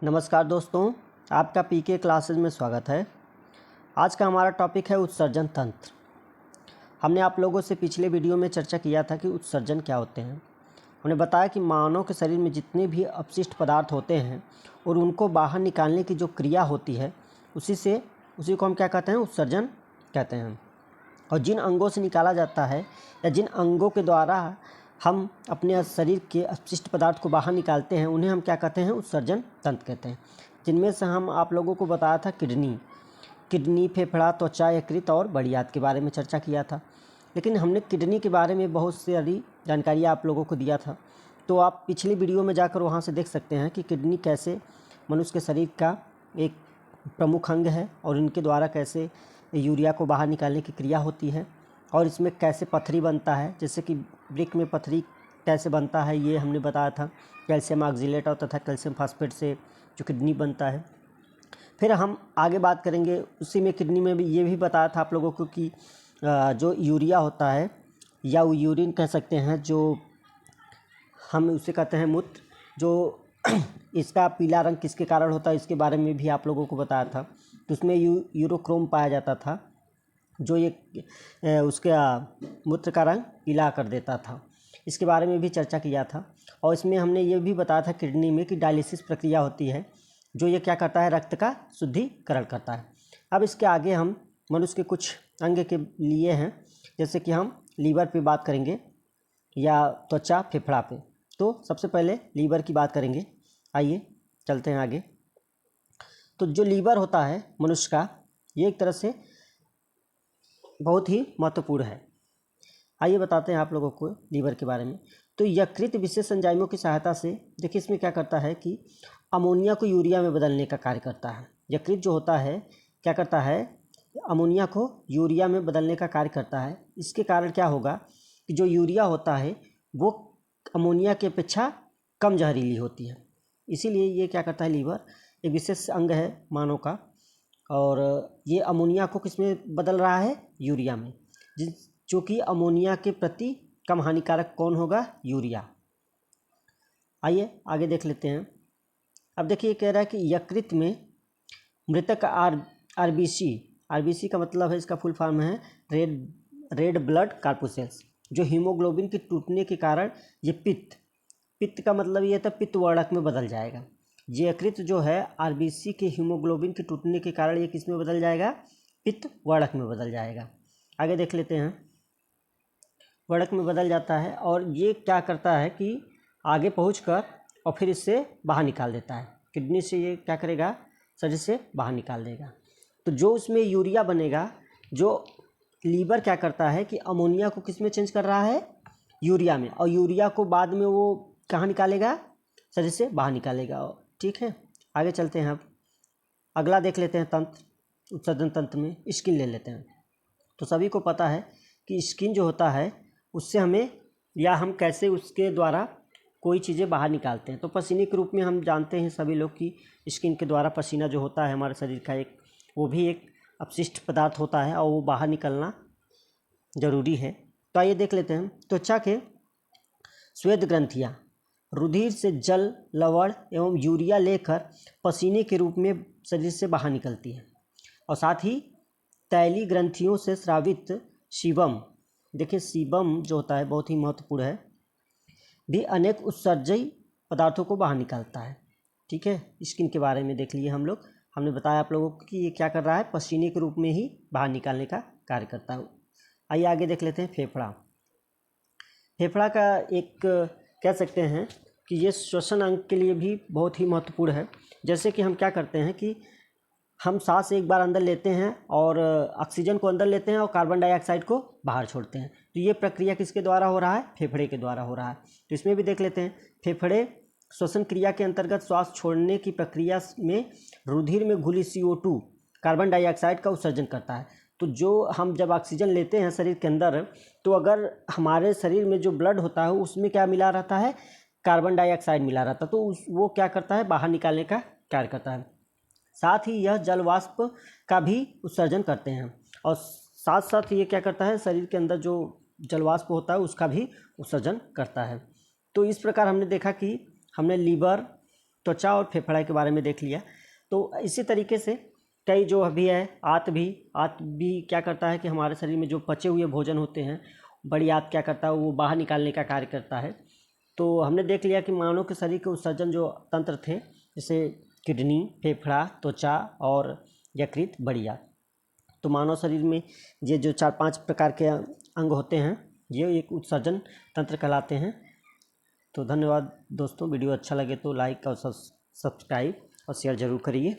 नमस्कार दोस्तों, आपका पीके क्लासेस में स्वागत है। आज का हमारा टॉपिक है उत्सर्जन तंत्र। हमने आप लोगों से पिछले वीडियो में चर्चा किया था कि उत्सर्जन क्या होते हैं। हमने बताया कि मानव के शरीर में जितने भी अपशिष्ट पदार्थ होते हैं और उनको बाहर निकालने की जो क्रिया होती है उसी को हम क्या कहते हैं, उत्सर्जन कहते हैं। और जिन अंगों से निकाला जाता है या जिन अंगों के द्वारा हम अपने शरीर के अपशिष्ट पदार्थ को बाहर निकालते हैं उन्हें हम क्या कहते हैं, उत्सर्जन तंत्र कहते हैं। जिनमें से हम आप लोगों को बताया था किडनी, फेफड़ा, त्वचा, यकृत और बड़ी आंत के बारे में चर्चा किया था। लेकिन हमने किडनी के बारे में बहुत सारी जानकारी आप लोगों को दिया था, तो आप पिछली वीडियो में जाकर वहाँ से देख सकते हैं कि किडनी कैसे मनुष्य के शरीर का एक प्रमुख अंग है और इनके द्वारा कैसे यूरिया को बाहर निकालने की क्रिया होती है और इसमें कैसे पथरी बनता है, जैसे कि ब्रिक में पथरी कैसे बनता है ये हमने बताया था। कैल्शियम ऑक्जेलेट और तथा कैल्शियम फास्फेट से जो किडनी बनता है। फिर हम आगे बात करेंगे, उसी में किडनी में भी ये भी बताया था आप लोगों को कि जो यूरिया होता है या वो यूरिन कह सकते हैं, जो हम उसे कहते हैं मूत्र, जो इसका पीला रंग किसके कारण होता है इसके बारे में भी आप लोगों को बताया था। तो उसमें यूरोक्रोम पाया जाता था जो ये उसका मूत्र का रंग पीला कर देता था। इसके बारे में भी चर्चा किया था। और इसमें हमने ये भी बताया था किडनी में कि डायलिसिस प्रक्रिया होती है जो ये क्या करता है, रक्त का शुद्धिकरण करता है। अब इसके आगे हम मनुष्य के कुछ अंग के लिए हैं, जैसे कि हम लीवर पे बात करेंगे या त्वचा, फेफड़ा पे। तो सबसे पहले लीवर की बात करेंगे। आइए चलते हैं आगे। तो जो लीवर होता है मनुष्य का, ये एक तरह से बहुत ही महत्वपूर्ण है। आइए बताते हैं आप लोगों को लीवर के बारे में। तो यकृत विशेष एंजाइमों की सहायता से, देखिए इसमें क्या करता है कि अमोनिया को यूरिया में बदलने का कार्य करता है। यकृत जो होता है क्या करता है, अमोनिया को यूरिया में बदलने का कार्य करता है। इसके कारण क्या होगा कि जो यूरिया होता है वो अमोनिया की अपेक्षा कम जहरीली होती है। इसीलिए ये क्या करता है, लीवर एक विशेष अंग है मानव का, और ये अमोनिया को किस में बदल रहा है, यूरिया में। जो कि अमोनिया के प्रति कम हानिकारक कौन होगा, यूरिया। आइए आगे देख लेते हैं। अब देखिए कह रहा है कि यकृत में मृतक आरबीसी का मतलब है, इसका फुल फॉर्म है रेड ब्लड कार्पुसेल्स, जो हीमोग्लोबिन के टूटने के कारण ये पित्त का मतलब ये था पित्त वर्णक में बदल जाएगा। ये यकृत जो है आरबीसी के हीमोग्लोबिन के टूटने के कारण ये किस में बदल जाएगा, पित्त वर्णक में बदल जाएगा। आगे देख लेते हैं। वर्णक में बदल जाता है और ये क्या करता है कि आगे पहुंचकर और फिर इससे बाहर निकाल देता है। किडनी से ये क्या करेगा, शरीर से बाहर निकाल देगा। तो जो उसमें यूरिया बनेगा, जो लीवर क्या करता है कि अमोनिया को किस में चेंज कर रहा है, यूरिया में, और यूरिया को बाद में वो कहाँ निकालेगा, शरीर से बाहर निकालेगा। ठीक है, आगे चलते हैं। अब अगला देख लेते हैं तंत्र, उत्सर्जन तंत्र में स्किन ले लेते हैं। तो सभी को पता है कि स्किन जो होता है उससे हमें, या हम कैसे उसके द्वारा कोई चीज़ें बाहर निकालते हैं। तो पसीने के रूप में हम जानते हैं सभी लोग कि स्किन के द्वारा पसीना जो होता है हमारे शरीर का वो भी एक अपशिष्ट पदार्थ होता है और वो बाहर निकलना जरूरी है। तो आइए देख लेते हैं। त्वचा के श्वेत ग्रंथियाँ रुधिर से जल, लवण एवं यूरिया लेकर पसीने के रूप में शरीर से बाहर निकलती है। और साथ ही तैली ग्रंथियों से स्रावित सीबम, देखिए सीबम जो होता है बहुत ही महत्वपूर्ण है, भी अनेक उत्सर्जयी पदार्थों को बाहर निकालता है। ठीक है, स्किन के बारे में देख लिए हम लोग। हमने बताया आप लोगों को कि ये क्या कर रहा है, पसीने के रूप में ही बाहर निकालने का कार्य करता है। आइए आगे देख लेते हैं। फेफड़ा का एक कह सकते हैं कि ये श्वसन अंग के लिए भी बहुत ही महत्वपूर्ण है। जैसे कि हम क्या करते हैं कि हम सांस एक बार अंदर लेते हैं और ऑक्सीजन को अंदर लेते हैं और कार्बन डाइऑक्साइड को बाहर छोड़ते हैं। तो ये प्रक्रिया किसके द्वारा हो रहा है, फेफड़े के द्वारा हो रहा है। तो इसमें भी देख लेते हैं। फेफड़े श्वसन क्रिया के अंतर्गत श्वास छोड़ने की प्रक्रिया में रुधिर में घुली CO2 कार्बन डाइऑक्साइड का उत्सर्जन करता है। तो जो हम जब ऑक्सीजन लेते हैं शरीर के अंदर, तो अगर हमारे शरीर में जो ब्लड होता है उसमें क्या मिला रहता है, कार्बन डाइऑक्साइड मिला रहता है। तो वो क्या करता है, बाहर निकालने का कार्य करता है। साथ ही यह जल वाष्प का भी उत्सर्जन करते हैं और साथ साथ ये क्या करता है, शरीर के अंदर जो जल वाष्प होता है उसका भी उत्सर्जन करता है। तो इस प्रकार हमने देखा कि हमने लीवर, त्वचा और फेफड़ा के बारे में देख लिया। तो इसी तरीके से कई जो अभी है आंत भी क्या करता है कि हमारे शरीर में जो पचे हुए भोजन होते हैं, बड़ी आंत क्या करता है, वो बाहर निकालने का कार्य करता है। तो हमने देख लिया कि मानव के शरीर के उत्सर्जन जो तंत्र थे, जैसे किडनी, फेफड़ा, त्वचा और यकृत, बड़ी आंत। तो मानव शरीर में ये जो 4-5 प्रकार के अंग होते हैं, ये एक उत्सर्जन तंत्र कहलाते हैं। तो धन्यवाद दोस्तों, वीडियो अच्छा लगे तो लाइक और सब्सक्राइब और शेयर ज़रूर करिए।